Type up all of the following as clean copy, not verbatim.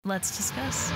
Let's discuss.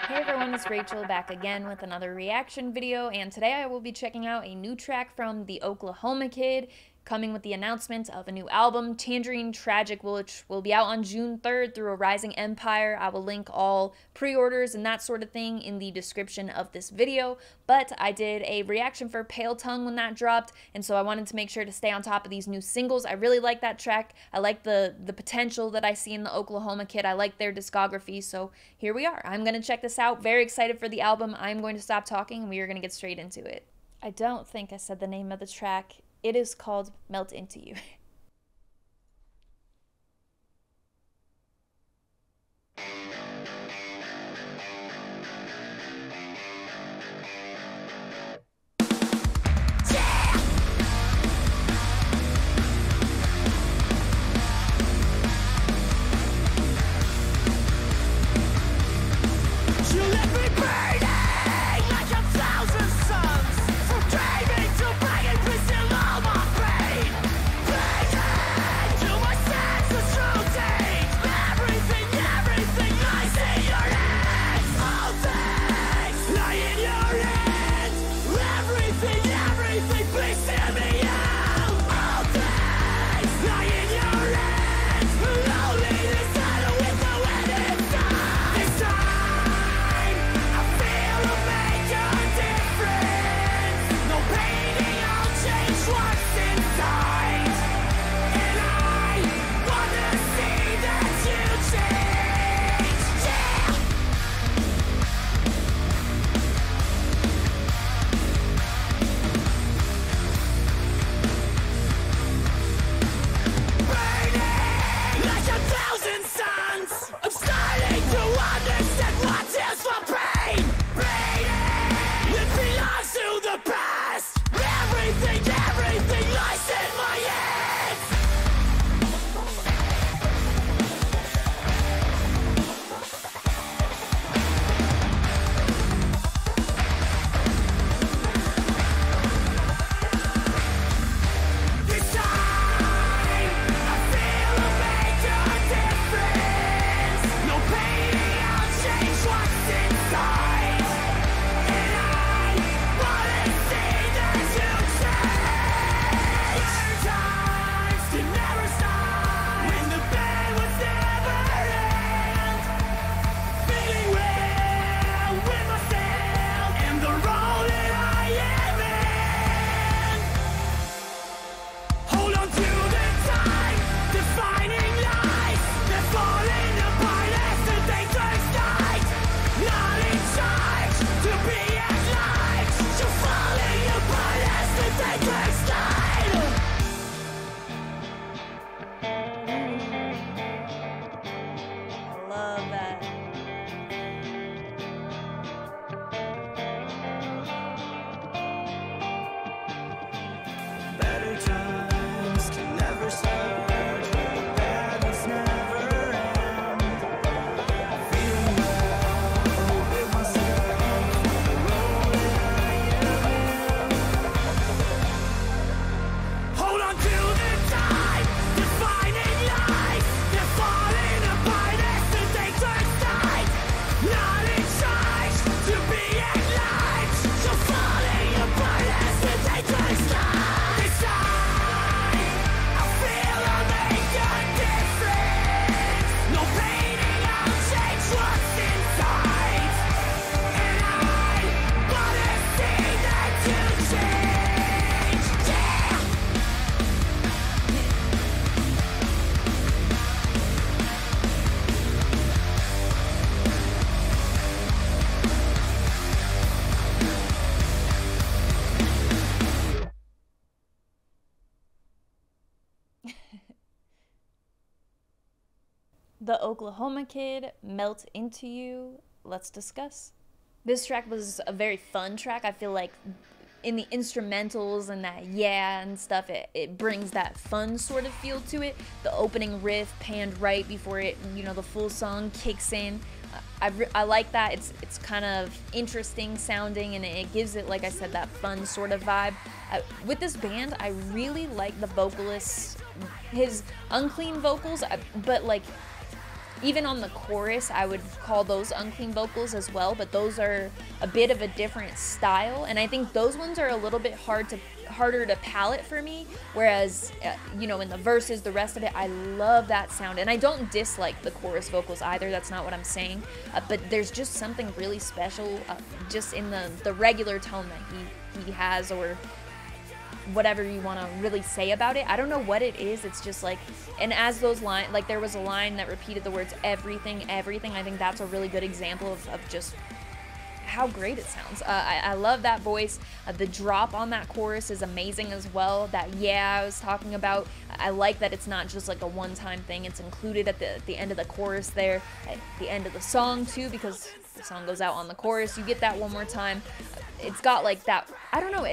Hey everyone, it's Rachel back again with another reaction video, and today I will be checking out a new track from the Oklahoma Kid, coming with the announcement of a new album, Tangerine Tragic, which will be out on June 3rd through a Rising Empire. I will link all pre-orders and that sort of thing in the description of this video, but I did a reaction for Pale Tongue when that dropped, and so I wanted to make sure to stay on top of these new singles. I really like that track. I like the potential that I see in the Oklahoma Kid. I like their discography, so here we are. I'm going to check this out. Very excited for the album. I'm going to stop talking, and we are going to get straight into it. I don't think I said the name of the track. It is called Melt Into You. The Oklahoma Kid, Melt Into You. Let's discuss. This track was a very fun track. I feel like in the instrumentals and that yeah and stuff, it brings that fun sort of feel to it. The opening riff panned right before it, you know, the full song kicks in. I like that. It's kind of interesting sounding, and it gives it, like I said, that fun sort of vibe. With this band, I really like the vocalist, his unclean vocals, but like even on the chorus, I would call those unclean vocals as well, but those are a bit of a different style, and I think those ones are a little bit harder to palate for me, whereas you know, in the verses, the rest of it, I love that sound, and I don't dislike the chorus vocals either, that's not what I'm saying, but there's just something really special just in the regular tone that he has, or whatever you want to really say about it. I don't know what it is. It's just like, and as those lines, like there was a line that repeated the words everything, everything. I think that's a really good example of just how great it sounds. I love that voice. The drop on that chorus is amazing as well. That yeah I was talking about. I like that it's not just like a one-time thing. It's included at the end of the chorus there, at the end of the song too, because the song goes out on the chorus. You get that one more time. It's got like that, I don't know,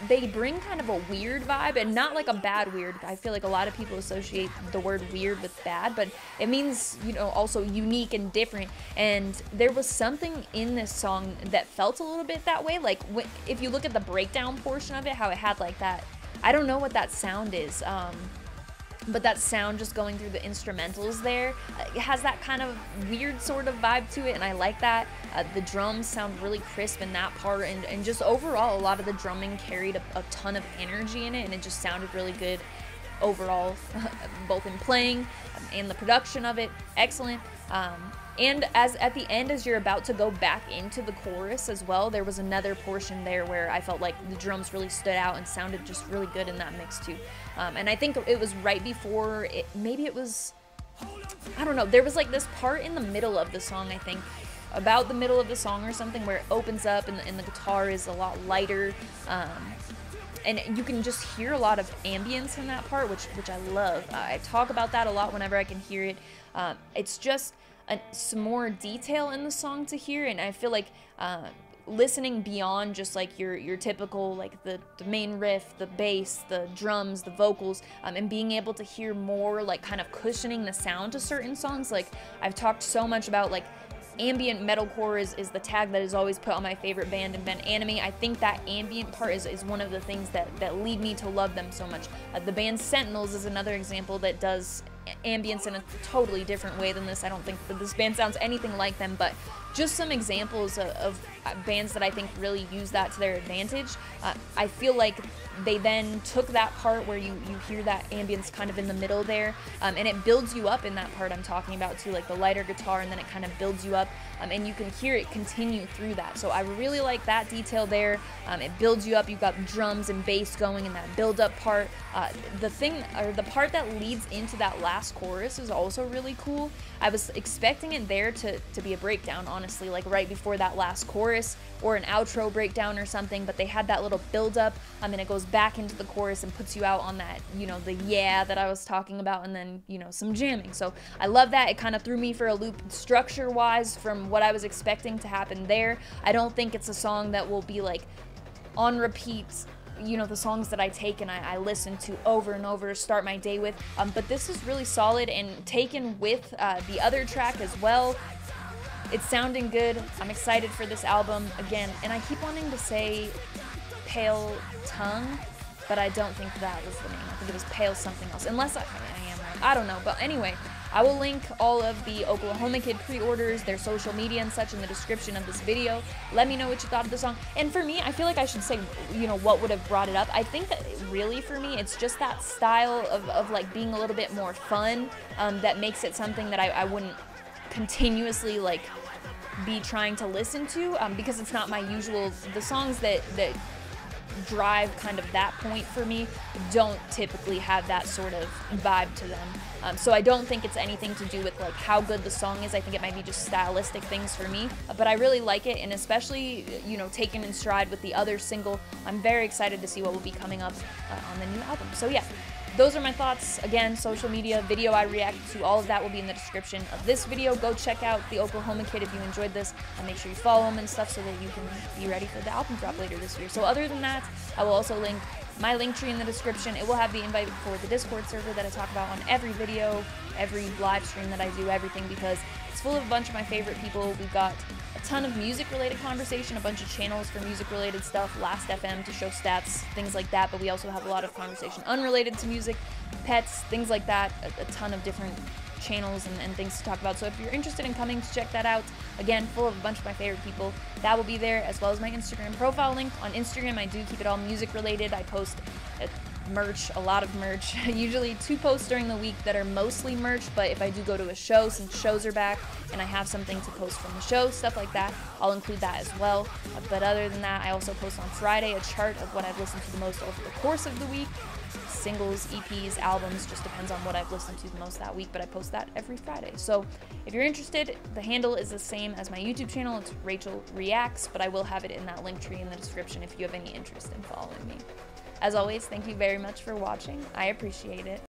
they bring kind of a weird vibe, and not like a bad weird. I feel like a lot of people associate the word weird with bad, but it means, you know, also unique and different. And there was something in this song that felt a little bit that way. Like if you look at the breakdown portion of it, how it had like that, I don't know what that sound is, but that sound just going through the instrumentals there, it has that kind of weird sort of vibe to it, and I like that. The drums sound really crisp in that part, and just overall, a lot of the drumming carried a ton of energy in it, and it just sounded really good overall, both in playing and the production of it. Excellent. And as at the end, as you're about to go back into the chorus as well, there was another portion there where I felt like the drums really stood out and sounded just really good in that mix too. And I think it was right before it, maybe it was, I don't know, there was like this part in the middle of the song, I think, about the middle of the song or something, where it opens up and the guitar is a lot lighter. And you can just hear a lot of ambience in that part, which I love. I talk about that a lot whenever I can hear it. It's just some more detail in the song to hear, and I feel like listening beyond just like your typical, like the main riff, the bass, the drums, the vocals, and being able to hear more like kind of cushioning the sound to certain songs. Like I've talked so much about like ambient metalcore is the tag that is always put on my favorite band, Invent Anime. I think that ambient part is one of the things that lead me to love them so much. The band Sentinels is another example that does ambience in a totally different way than this. I don't think that this band sounds anything like them, but just some examples of bands that I think really use that to their advantage. I feel like they then took that part where you hear that ambience kind of in the middle there, and it builds you up in that part I'm talking about too, like the lighter guitar, and then it kind of builds you up, and you can hear it continue through that. So I really like that detail there. It builds you up. You've got drums and bass going in that build-up part. The part that leads into that last chorus is also really cool. I was expecting it there to be a breakdown, honestly, like right before that last chorus, or an outro breakdown or something, but they had that little build-up, and it goes back into the chorus and puts you out on that, you know, the yeah that I was talking about, and then, you know, some jamming. So I love that. It kind of threw me for a loop structure-wise from what I was expecting to happen there. I don't think it's a song that will be like on repeat, you know, the songs that I take and I listen to over and over to start my day with, but this is really solid, and taken with the other track as well. It's sounding good. I'm excited for this album again, and I keep wanting to say Pale Tongue, but I don't think that was the name. I think it was Pale something else, unless I am right. I don't know, but anyway, I will link all of the Oklahoma Kid pre-orders, their social media and such in the description of this video. Let me know what you thought of the song. And for me, I feel like I should say, you know, what would have brought it up. I think that really for me, it's just that style of like being a little bit more fun, that makes it something that I wouldn't continuously like be trying to listen to, because it's not my usual. The songs that drive kind of that point for me don't typically have that sort of vibe to them. So I don't think it's anything to do with like how good the song is. I think it might be just stylistic things for me, but I really like it, and especially, you know, taken in stride with the other single, I'm very excited to see what will be coming up on the new album. So yeah, those are my thoughts. Again, social media, video I react to, all of that will be in the description of this video. Go check out the Oklahoma Kid if you enjoyed this, and make sure you follow him and stuff so that you can be ready for the album drop later this year. So other than that, I will also link my link tree in the description. It will have the invite for the Discord server that I talk about on every video, every live stream that I do, everything, because it's full of a bunch of my favorite people. We've got a ton of music-related conversation, a bunch of channels for music-related stuff, Last FM to show stats, things like that, but we also have a lot of conversation unrelated to music, pets, things like that, a ton of different channels and things to talk about. So if you're interested in coming to check that out, again, full of a bunch of my favorite people, that will be there, as well as my Instagram profile link. On Instagram, I do keep it all music related. I post merch, a lot of merch, usually 2 posts during the week that are mostly merch, but if I do go to a show, since shows are back and I have something to post from the show, stuff like that, I'll include that as well. But other than that, I also post on Friday a chart of what I've listened to the most over the course of the week. Singles, EPs, albums, just depends on what I've listened to the most that week, but I post that every Friday. So if you're interested, the handle is the same as my YouTube channel. It's Rachel Reacts, but I will have it in that link tree in the description if you have any interest in following me. As always, thank you very much for watching. I appreciate it.